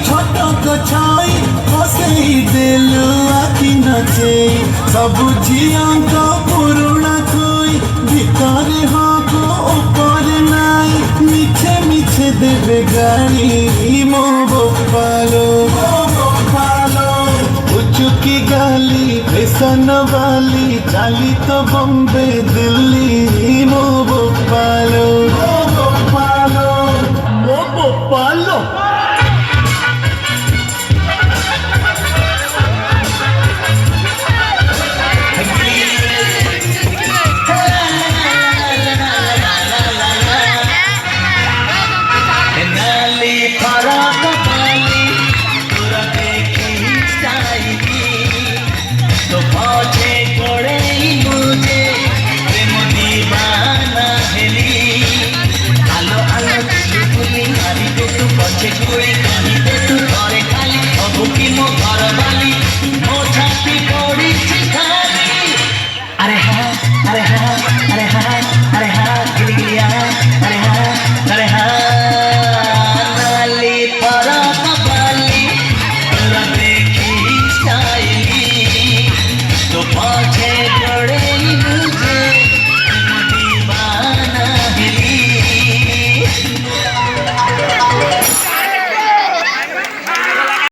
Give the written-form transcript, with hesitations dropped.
ଛଟକ ଛଇ ବସେଇ ଦେଲୁ ଆଖି ନଚେଇ ସବୁ ଝିଅଙ୍କ ପୁରୁଣା ଖୋଇ ଭିତରେ ହକ ଉପରେ ନାଇଁ ମିଛେ ମିଛେ ଦେବେ ଗାଳି ମୋ ବୋପାଲୋ উচুকি গালি ফেশন বালি চালি তো বম্বে দিল্লি মো ভোপাল